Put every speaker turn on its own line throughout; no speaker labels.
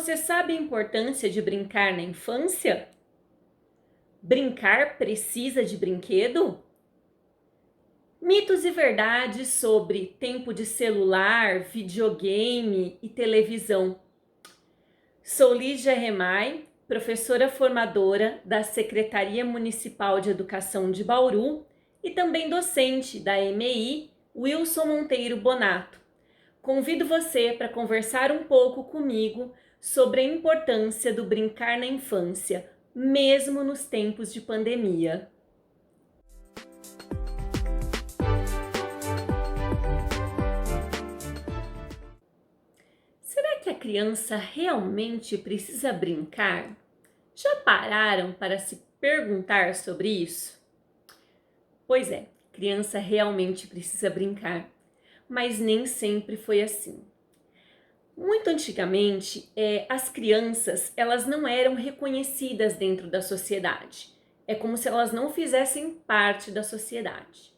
Você sabe a importância de brincar na infância? Brincar precisa de brinquedo? Mitos e verdades sobre tempo de celular, videogame e televisão. Sou Lígia Remai, professora formadora da Secretaria Municipal de Educação de Bauru e também docente da EMEI Wilson Monteiro Bonato. Convido você para conversar um pouco comigo sobre a importância do brincar na infância, mesmo nos tempos de pandemia. Será que a criança realmente precisa brincar? Já pararam para se perguntar sobre isso? Pois é, criança realmente precisa brincar, mas nem sempre foi assim. Muito antigamente, as crianças elas não eram reconhecidas dentro da sociedade. É como se elas não fizessem parte da sociedade.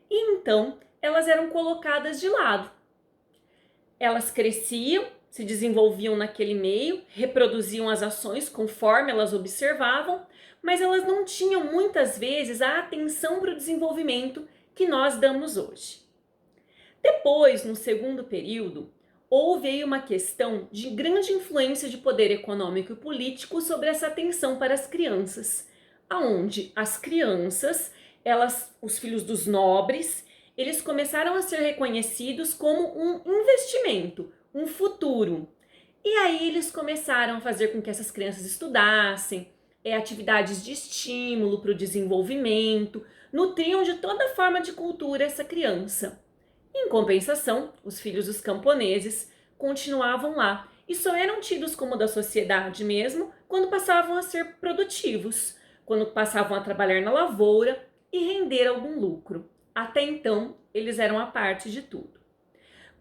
E então, elas eram colocadas de lado. Elas cresciam, se desenvolviam naquele meio, reproduziam as ações conforme elas observavam, mas elas não tinham muitas vezes a atenção para o desenvolvimento que nós damos hoje. Depois, no segundo período, houve aí uma questão de grande influência de poder econômico e político sobre essa atenção para as crianças, aonde as crianças, os filhos dos nobres, eles começaram a ser reconhecidos como um investimento, um futuro. E aí eles começaram a fazer com que essas crianças estudassem, atividades de estímulo para o desenvolvimento, nutriam de toda forma de cultura essa criança. Em compensação, os filhos dos camponeses continuavam lá e só eram tidos como da sociedade mesmo quando passavam a ser produtivos, quando passavam a trabalhar na lavoura e render algum lucro. Até então, eles eram a parte de tudo.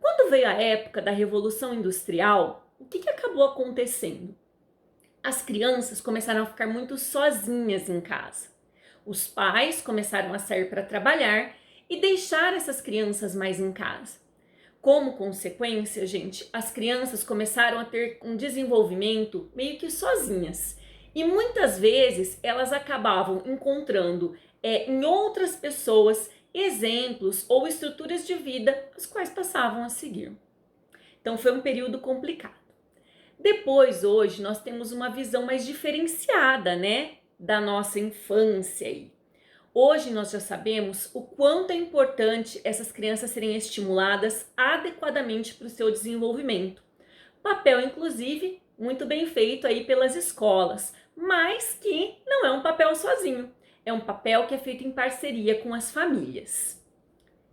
Quando veio a época da Revolução Industrial, o que acabou acontecendo? As crianças começaram a ficar muito sozinhas em casa. Os pais começaram a sair para trabalhar e deixar essas crianças mais em casa. Como consequência, gente, as crianças começaram a ter um desenvolvimento meio que sozinhas. E muitas vezes elas acabavam encontrando em outras pessoas exemplos ou estruturas de vida as quais passavam a seguir. Então foi um período complicado. Depois, hoje, nós temos uma visão mais diferenciada, da nossa infância aí. Hoje nós já sabemos o quanto é importante essas crianças serem estimuladas adequadamente para o seu desenvolvimento. Papel, inclusive, muito bem feito aí pelas escolas, mas que não é um papel sozinho. É um papel que é feito em parceria com as famílias.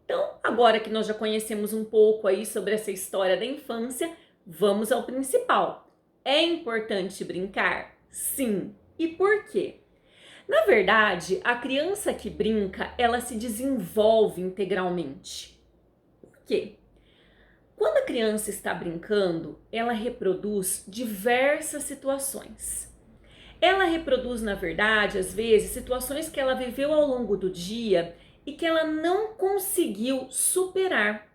Então, agora que nós já conhecemos um pouco aí sobre essa história da infância, vamos ao principal. É importante brincar? Sim. E por quê? Na verdade, a criança que brinca, ela se desenvolve integralmente. Por quê? Quando a criança está brincando, ela reproduz diversas situações. Ela reproduz, na verdade, às vezes, situações que ela viveu ao longo do dia e que ela não conseguiu superar.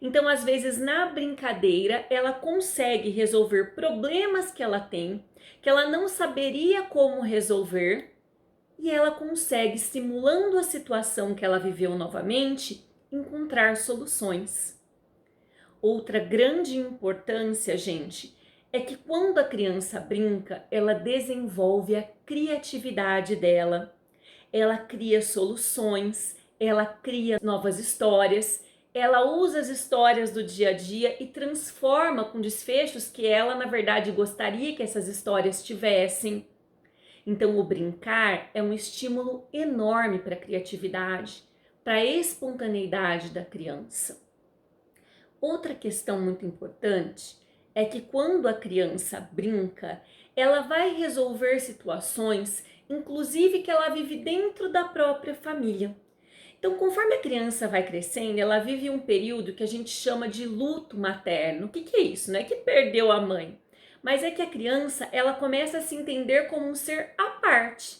Então, às vezes, na brincadeira, ela consegue resolver problemas que ela tem, que ela não saberia como resolver, e ela consegue, simulando a situação que ela viveu novamente, encontrar soluções. Outra grande importância, gente, é que quando a criança brinca, ela desenvolve a criatividade dela. Ela cria soluções, ela cria novas histórias, ela usa as histórias do dia a dia e transforma com desfechos que ela, na verdade, gostaria que essas histórias tivessem. Então, o brincar é um estímulo enorme para a criatividade, para a espontaneidade da criança. Outra questão muito importante é que quando a criança brinca, ela vai resolver situações, inclusive que ela vive dentro da própria família. Então, conforme a criança vai crescendo, ela vive um período que a gente chama de luto materno. O que é isso? Não é que perdeu a mãe, mas é que a criança ela começa a se entender como um ser à parte,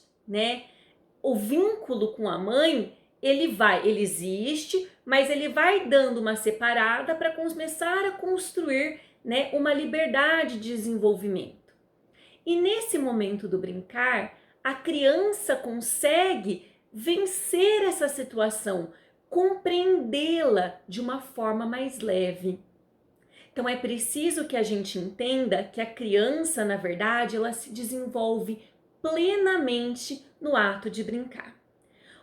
O vínculo com a mãe, ele existe, mas ele vai dando uma separada para começar a construir né, uma liberdade de desenvolvimento. E nesse momento do brincar, a criança consegue vencer essa situação, compreendê-la de uma forma mais leve. Então é preciso que a gente entenda que a criança, na verdade, ela se desenvolve plenamente no ato de brincar.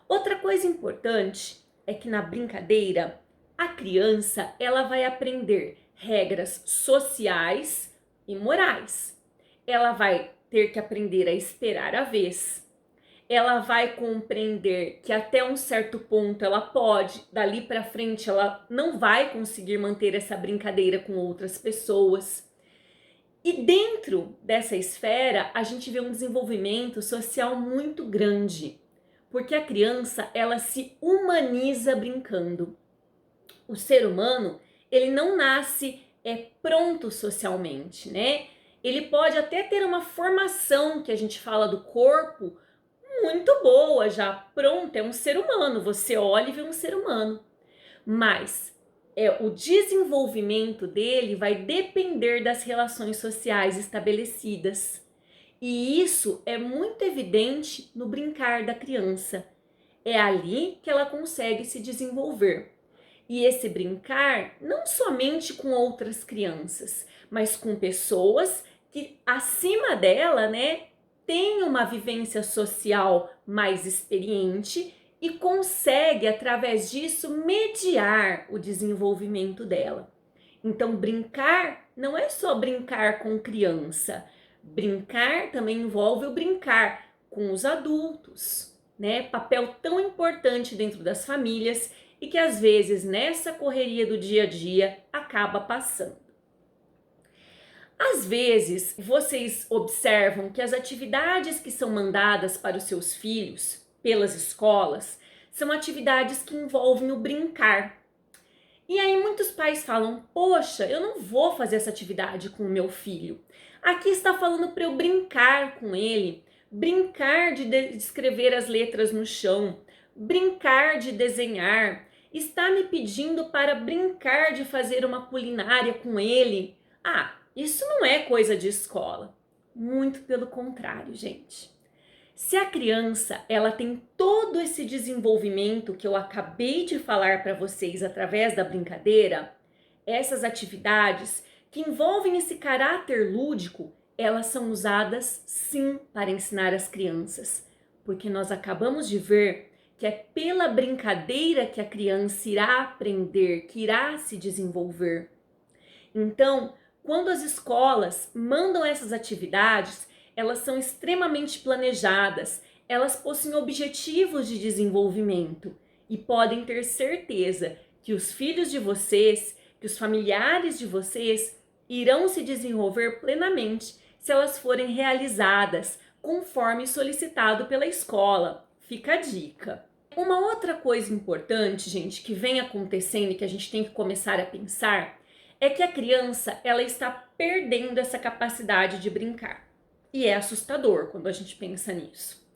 Outra coisa importante é que na brincadeira, a criança ela vai aprender regras sociais e morais. Ela vai ter que aprender a esperar a vez. Ela vai compreender que até um certo ponto ela pode, dali para frente ela não vai conseguir manter essa brincadeira com outras pessoas. E dentro dessa esfera, a gente vê um desenvolvimento social muito grande, porque a criança, ela se humaniza brincando. O ser humano, ele não nasce pronto socialmente, né? Ele pode até ter uma formação, que a gente fala do corpo, muito boa, já pronto, é um ser humano. Você olha e vê um ser humano. Mas o desenvolvimento dele vai depender das relações sociais estabelecidas. E isso é muito evidente no brincar da criança. É ali que ela consegue se desenvolver. E esse brincar não somente com outras crianças, mas com pessoas que acima dela, né, tem uma vivência social mais experiente e consegue, através disso, mediar o desenvolvimento dela. Então, brincar não é só brincar com criança. Brincar também envolve o brincar com os adultos, né? Papel tão importante dentro das famílias e que às vezes nessa correria do dia a dia acaba passando. Às vezes, vocês observam que as atividades que são mandadas para os seus filhos pelas escolas são atividades que envolvem o brincar. E aí muitos pais falam: poxa, eu não vou fazer essa atividade com o meu filho. Aqui está falando para eu brincar com ele, brincar de escrever as letras no chão, brincar de desenhar, está me pedindo para brincar de fazer uma culinária com ele. Ah, isso não é coisa de escola. Muito pelo contrário, gente. Se a criança ela tem todo esse desenvolvimento que eu acabei de falar para vocês através da brincadeira, essas atividades que envolvem esse caráter lúdico, elas são usadas sim para ensinar as crianças, porque nós acabamos de ver que é pela brincadeira que a criança irá aprender, que irá se desenvolver. Então, quando as escolas mandam essas atividades, elas são extremamente planejadas, elas possuem objetivos de desenvolvimento e podem ter certeza que os filhos de vocês, que os familiares de vocês irão se desenvolver plenamente se elas forem realizadas conforme solicitado pela escola. Fica a dica. Uma outra coisa importante, gente, que vem acontecendo e que a gente tem que começar a pensar é que a criança ela está perdendo essa capacidade de brincar. E é assustador quando a gente pensa nisso.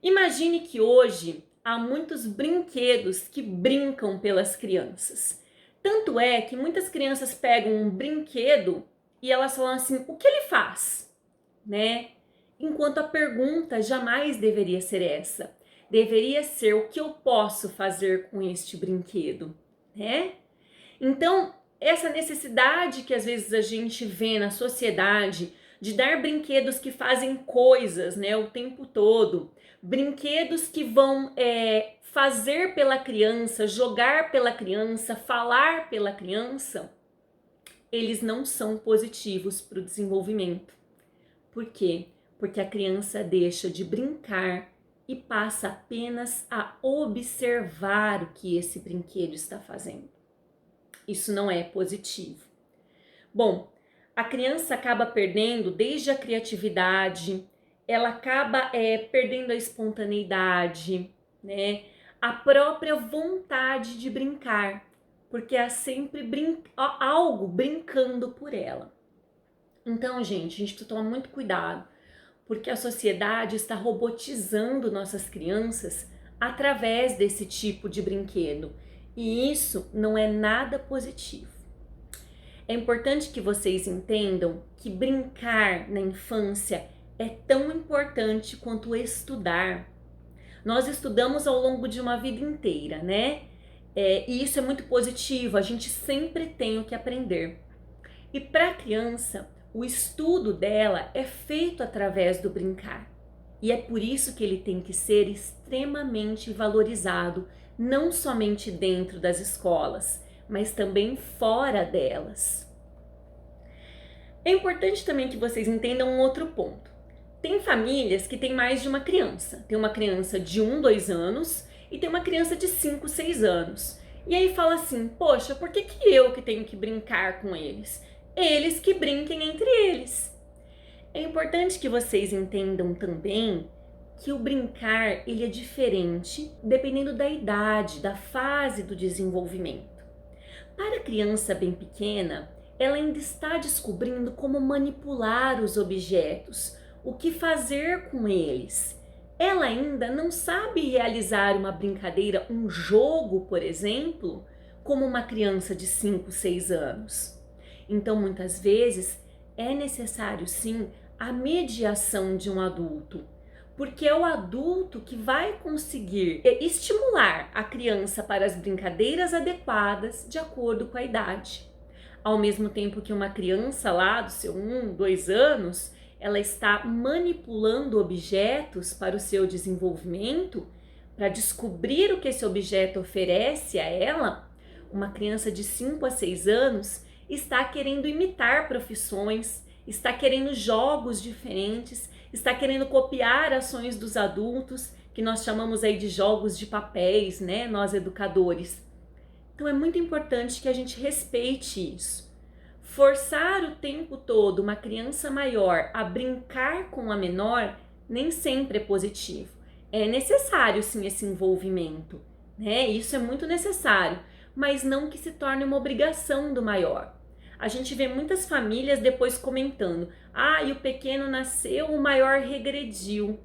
Imagine que hoje há muitos brinquedos que brincam pelas crianças. Tanto é que muitas crianças pegam um brinquedo e elas falam assim: o que ele faz? Né? Enquanto a pergunta jamais deveria ser essa. Deveria ser: o que eu posso fazer com este brinquedo? Né? Então, essa necessidade que às vezes a gente vê na sociedade de dar brinquedos que fazem coisas, né, o tempo todo, brinquedos que vão fazer pela criança, jogar pela criança, falar pela criança, eles não são positivos para o desenvolvimento. Por quê? Porque a criança deixa de brincar e passa apenas a observar o que esse brinquedo está fazendo. Isso não é positivo. Bom, a criança acaba perdendo desde a criatividade, ela acaba perdendo a espontaneidade, né? A própria vontade de brincar, porque há sempre algo brincando por ela. Então, gente, a gente precisa tomar muito cuidado, porque a sociedade está robotizando nossas crianças através desse tipo de brinquedo, e isso não é nada positivo. É importante que vocês entendam que brincar na infância é tão importante quanto estudar. Nós estudamos ao longo de uma vida inteira, né? E isso é muito positivo, a gente sempre tem o que aprender. E para a criança, o estudo dela é feito através do brincar. E é por isso que ele tem que ser extremamente valorizado, não somente dentro das escolas, mas também fora delas. É importante também que vocês entendam um outro ponto. Tem famílias que têm mais de uma criança. Tem uma criança de 1, 2 anos e tem uma criança de 5, 6 anos. E aí fala assim, poxa, por que eu que tenho que brincar com eles? Eles que brinquem entre eles. É importante que vocês entendam também que o brincar ele é diferente dependendo da idade, da fase do desenvolvimento. Para a criança bem pequena, ela ainda está descobrindo como manipular os objetos, o que fazer com eles. Ela ainda não sabe realizar uma brincadeira, um jogo, por exemplo, como uma criança de 5, 6 anos. Então, muitas vezes, é necessário sim a mediação de um adulto, porque é o adulto que vai conseguir estimular a criança para as brincadeiras adequadas de acordo com a idade. Ao mesmo tempo que uma criança lá do seu 1, 2 anos, ela está manipulando objetos para o seu desenvolvimento, para descobrir o que esse objeto oferece a ela, uma criança de 5 a 6 anos está querendo imitar profissões, está querendo jogos diferentes, está querendo copiar ações dos adultos, que nós chamamos aí de jogos de papéis, né, nós educadores. Então é muito importante que a gente respeite isso. Forçar o tempo todo uma criança maior a brincar com a menor nem sempre é positivo. É necessário sim esse envolvimento, né? Isso é muito necessário, mas não que se torne uma obrigação do maior. A gente vê muitas famílias depois comentando: ah, e o pequeno nasceu, o maior regrediu.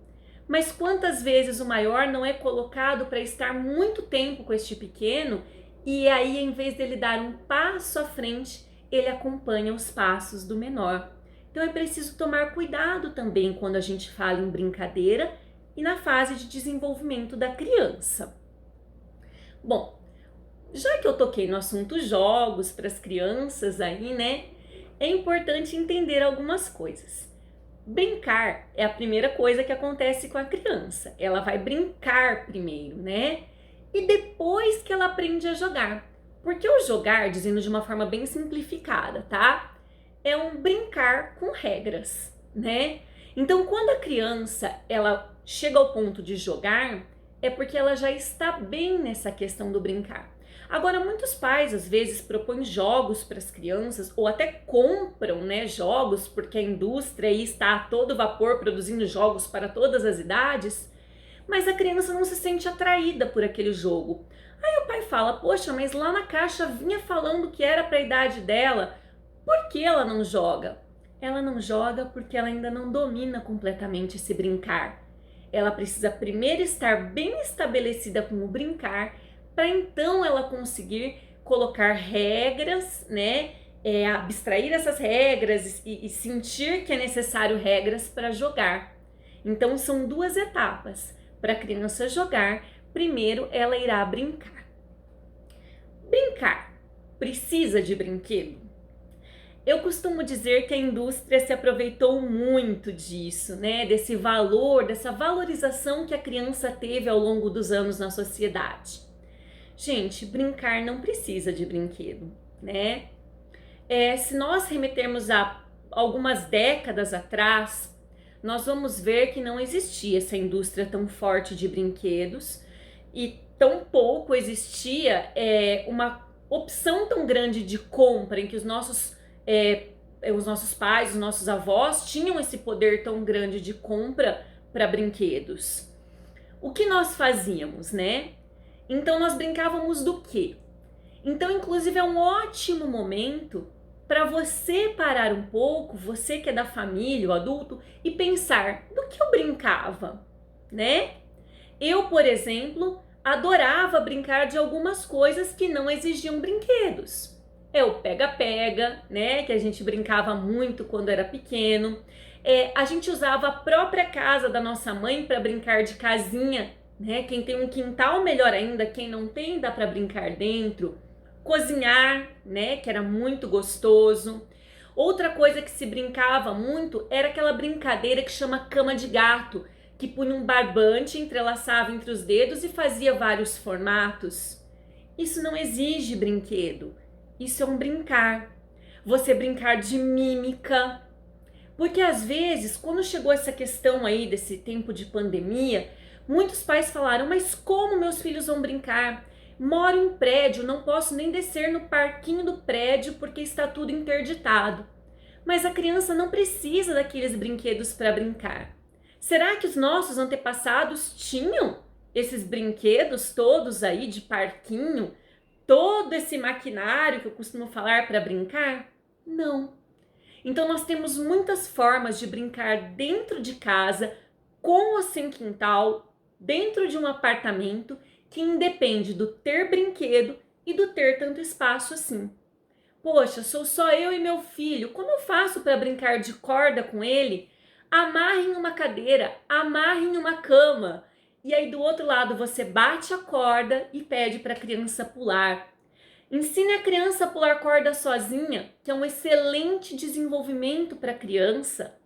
Mas quantas vezes o maior não é colocado para estar muito tempo com este pequeno e aí, em vez dele dar um passo à frente, ele acompanha os passos do menor. Então é preciso tomar cuidado também quando a gente fala em brincadeira e na fase de desenvolvimento da criança. Bom, já que eu toquei no assunto jogos para as crianças aí, né? É importante entender algumas coisas. Brincar é a primeira coisa que acontece com a criança. Ela vai brincar primeiro, né? E depois que ela aprende a jogar. Porque o jogar, dizendo de uma forma bem simplificada, tá? É um brincar com regras, né? Então, quando a criança ela chega ao ponto de jogar, é porque ela já está bem nessa questão do brincar. Agora, muitos pais às vezes propõem jogos para as crianças ou até compram, né, jogos, porque a indústria aí está a todo vapor produzindo jogos para todas as idades, mas a criança não se sente atraída por aquele jogo. Aí o pai fala, poxa, mas lá na caixa vinha falando que era para a idade dela, por que ela não joga? Ela não joga porque ela ainda não domina completamente esse brincar. Ela precisa primeiro estar bem estabelecida com o brincar, para então ela conseguir colocar regras, né? Abstrair essas regras e sentir que é necessário regras para jogar. Então são duas etapas. Para a criança jogar, primeiro ela irá brincar. Brincar precisa de brinquedo? Eu costumo dizer que a indústria se aproveitou muito disso, né? Desse valor, dessa valorização que a criança teve ao longo dos anos na sociedade. Gente, brincar não precisa de brinquedo, né? Se nós remetermos a algumas décadas atrás, nós vamos ver que não existia essa indústria tão forte de brinquedos e tão pouco existia uma opção tão grande de compra em que os nossos pais, os nossos avós tinham esse poder tão grande de compra para brinquedos. O que nós fazíamos, né? Então nós brincávamos do quê? Então, inclusive, é um ótimo momento para você parar um pouco, você que é da família, o adulto, e pensar do que eu brincava, né? Eu, por exemplo, adorava brincar de algumas coisas que não exigiam brinquedos. é o pega-pega, né, que a gente brincava muito quando era pequeno. A gente usava a própria casa da nossa mãe para brincar de casinha, né? Quem tem um quintal, melhor ainda, quem não tem, dá para brincar dentro. Cozinhar, né, que era muito gostoso. Outra coisa que se brincava muito era aquela brincadeira que chama cama de gato, que punha um barbante, entrelaçava entre os dedos e fazia vários formatos. Isso não exige brinquedo, isso é um brincar. Você brincar de mímica, porque às vezes, quando chegou essa questão aí desse tempo de pandemia, muitos pais falaram: mas como meus filhos vão brincar? Moro em prédio, não posso nem descer no parquinho do prédio porque está tudo interditado. Mas a criança não precisa daqueles brinquedos para brincar. Será que os nossos antepassados tinham esses brinquedos todos aí de parquinho? Todo esse maquinário que eu costumo falar para brincar? Não. Então nós temos muitas formas de brincar dentro de casa, com ou sem quintal, dentro de um apartamento, que independe do ter brinquedo e do ter tanto espaço assim. Poxa, sou só eu e meu filho, como eu faço para brincar de corda com ele? Amarre em uma cadeira, amarre em uma cama. E aí do outro lado você bate a corda e pede para a criança pular. Ensine a criança a pular corda sozinha, que é um excelente desenvolvimento para a criança.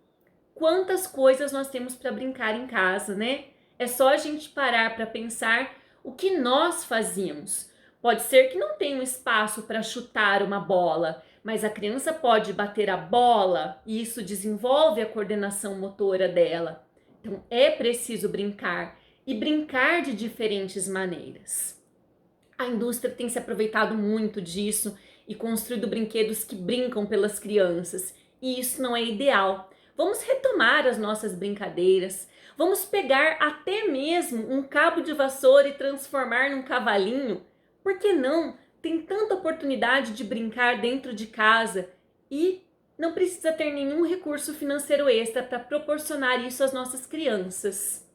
Quantas coisas nós temos para brincar em casa, né? É só a gente parar para pensar o que nós fazíamos. Pode ser que não tenha um espaço para chutar uma bola, mas a criança pode bater a bola e isso desenvolve a coordenação motora dela. Então é preciso brincar e brincar de diferentes maneiras. A indústria tem se aproveitado muito disso e construído brinquedos que brincam pelas crianças, e isso não é ideal. Vamos retomar as nossas brincadeiras, vamos pegar até mesmo um cabo de vassoura e transformar num cavalinho. Por que não? Tem tanta oportunidade de brincar dentro de casa e não precisa ter nenhum recurso financeiro extra para proporcionar isso às nossas crianças.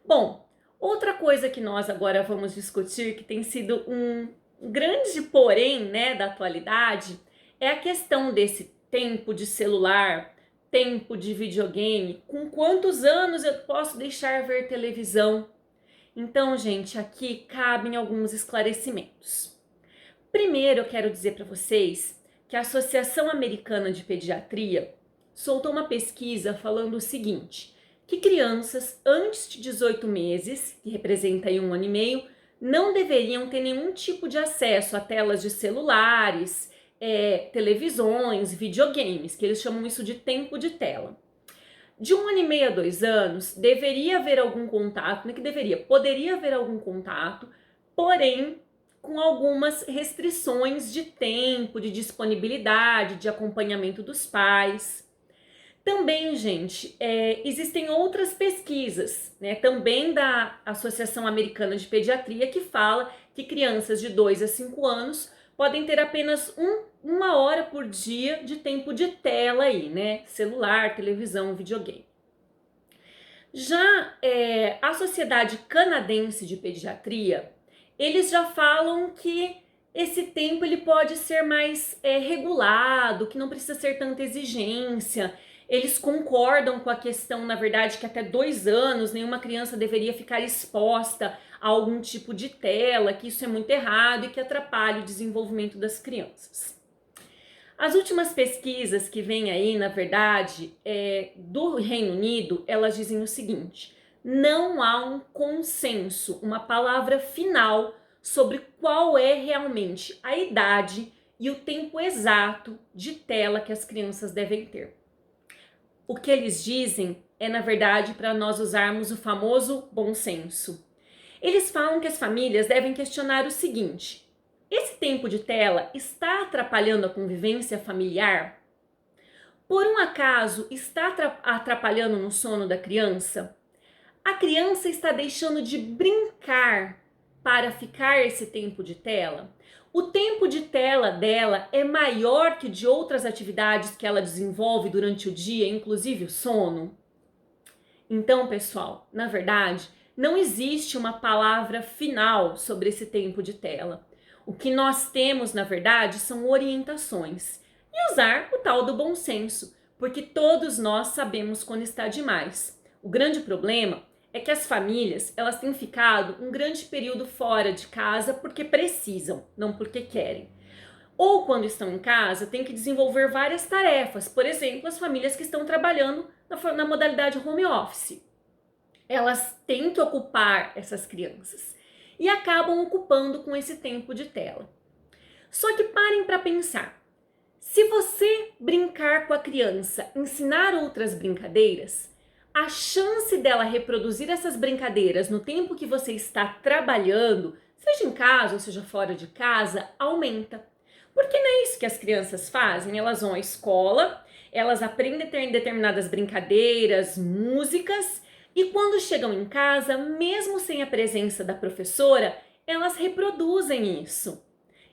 Bom, outra coisa que nós agora vamos discutir, que tem sido um grande porém, né, da atualidade, é a questão desse tempo de celular, tempo de videogame, com quantos anos eu posso deixar ver televisão. Então, gente, aqui cabem alguns esclarecimentos. Primeiro, eu quero dizer para vocês que a Associação Americana de Pediatria soltou uma pesquisa falando o seguinte: que crianças antes de 18 meses, que representa aí 1 ano e meio, não deveriam ter nenhum tipo de acesso a telas de celulares, televisões, videogames, que eles chamam isso de tempo de tela. De 1 ano e meio a 2 anos, deveria haver algum contato, não é que deveria, poderia haver algum contato, porém com algumas restrições de tempo, de disponibilidade, de acompanhamento dos pais. Também, gente, existem outras pesquisas, né, também da Associação Americana de Pediatria, que fala que crianças de 2 a 5 anos podem ter apenas 1 hora por dia de tempo de tela aí, né, celular, televisão, videogame. Já a Sociedade Canadense de Pediatria, eles já falam que esse tempo ele pode ser mais regulado, que não precisa ser tanta exigência. Eles concordam com a questão, na verdade, que até 2 anos nenhuma criança deveria ficar exposta a algum tipo de tela, que isso é muito errado e que atrapalha o desenvolvimento das crianças. As últimas pesquisas que vêm aí, na verdade, do Reino Unido, elas dizem o seguinte: não há um consenso, uma palavra final sobre qual é realmente a idade e o tempo exato de tela que as crianças devem ter. O que eles dizem é, na verdade, para nós usarmos o famoso bom senso. Eles falam que as famílias devem questionar o seguinte: esse tempo de tela está atrapalhando a convivência familiar? Por um acaso está atrapalhando no sono da criança? A criança está deixando de brincar para ficar esse tempo de tela? O tempo de tela dela é maior que de outras atividades que ela desenvolve durante o dia, inclusive o sono? Então, pessoal, na verdade, não existe uma palavra final sobre esse tempo de tela. O que nós temos, na verdade, são orientações e usar o tal do bom senso, porque todos nós sabemos quando está demais. O grande problema é que as famílias, elas têm ficado um grande período fora de casa porque precisam, não porque querem. Ou quando estão em casa, têm que desenvolver várias tarefas. Por exemplo, as famílias que estão trabalhando na modalidade home office. Elas têm que ocupar essas crianças e acabam ocupando com esse tempo de tela. Só que parem para pensar. Se você brincar com a criança, ensinar outras brincadeiras, a chance dela reproduzir essas brincadeiras no tempo que você está trabalhando, seja em casa ou seja fora de casa, aumenta. Porque não é isso que as crianças fazem, elas vão à escola, elas aprendem determinadas brincadeiras, músicas, e quando chegam em casa, mesmo sem a presença da professora, elas reproduzem isso.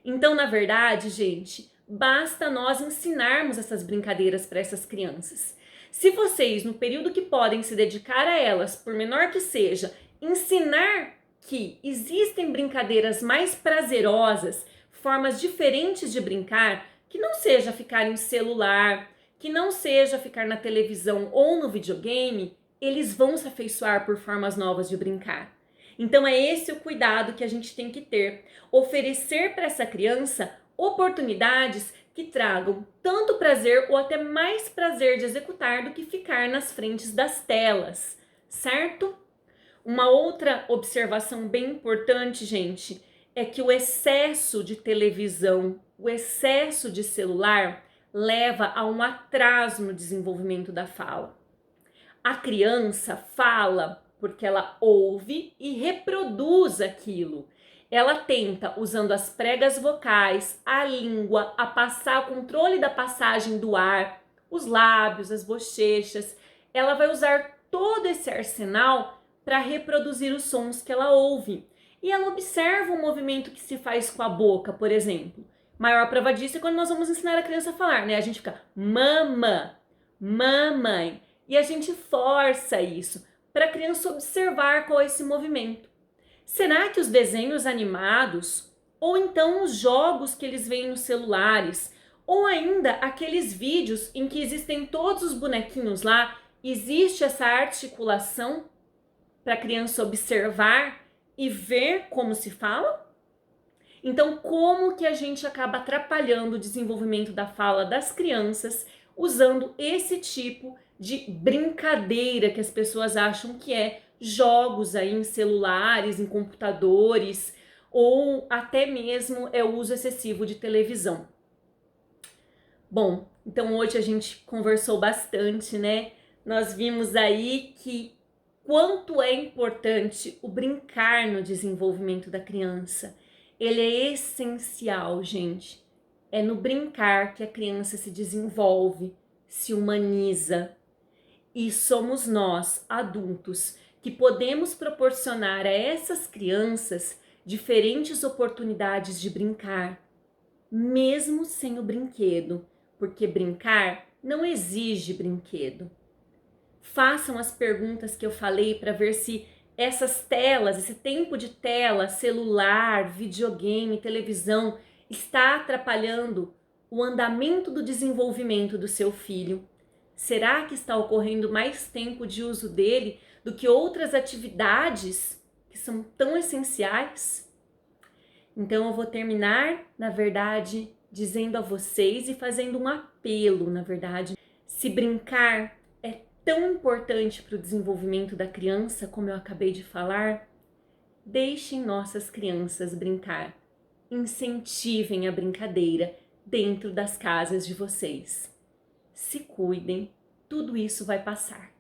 Então, na verdade, gente, basta nós ensinarmos essas brincadeiras para essas crianças. Se vocês, no período que podem se dedicar a elas, por menor que seja, ensinar que existem brincadeiras mais prazerosas, formas diferentes de brincar, que não seja ficar em celular, que não seja ficar na televisão ou no videogame, eles vão se afeiçoar por formas novas de brincar. Então é esse o cuidado que a gente tem que ter, oferecer para essa criança oportunidades que tragam tanto prazer ou até mais prazer de executar do que ficar nas frentes das telas, certo? Uma outra observação bem importante, gente, é que o excesso de televisão, o excesso de celular leva a um atraso no desenvolvimento da fala. A criança fala porque ela ouve e reproduz aquilo. Ela tenta, usando as pregas vocais, a língua, a passar o controle da passagem do ar, os lábios, as bochechas. Ela vai usar todo esse arsenal para reproduzir os sons que ela ouve. E ela observa o movimento que se faz com a boca, por exemplo. Maior prova disso é quando nós vamos ensinar a criança a falar, né? A gente fica mama, mamãe. E a gente força isso para a criança observar qual é esse movimento. Será que os desenhos animados, ou então os jogos que eles veem nos celulares, ou ainda aqueles vídeos em que existem todos os bonequinhos lá, existe essa articulação para a criança observar e ver como se fala? Então, como que a gente acaba atrapalhando o desenvolvimento da fala das crianças usando esse tipo de brincadeira que as pessoas acham que é jogos aí em celulares, em computadores, ou até mesmo é o uso excessivo de televisão? Bom, então hoje a gente conversou bastante, né? Nós vimos aí que quanto é importante o brincar no desenvolvimento da criança. Ele é essencial, gente. É no brincar que a criança se desenvolve, se humaniza. E somos nós, adultos, que podemos proporcionar a essas crianças diferentes oportunidades de brincar, mesmo sem o brinquedo, porque brincar não exige brinquedo. Façam as perguntas que eu falei para ver se essas telas, esse tempo de tela, celular, videogame, televisão, está atrapalhando o andamento do desenvolvimento do seu filho. Será que está ocorrendo mais tempo de uso dele do que outras atividades que são tão essenciais? Então eu vou terminar, na verdade, dizendo a vocês e fazendo um apelo, na verdade. Se brincar é tão importante para o desenvolvimento da criança, como eu acabei de falar, deixem nossas crianças brincar. Incentivem a brincadeira dentro das casas de vocês. Se cuidem, tudo isso vai passar.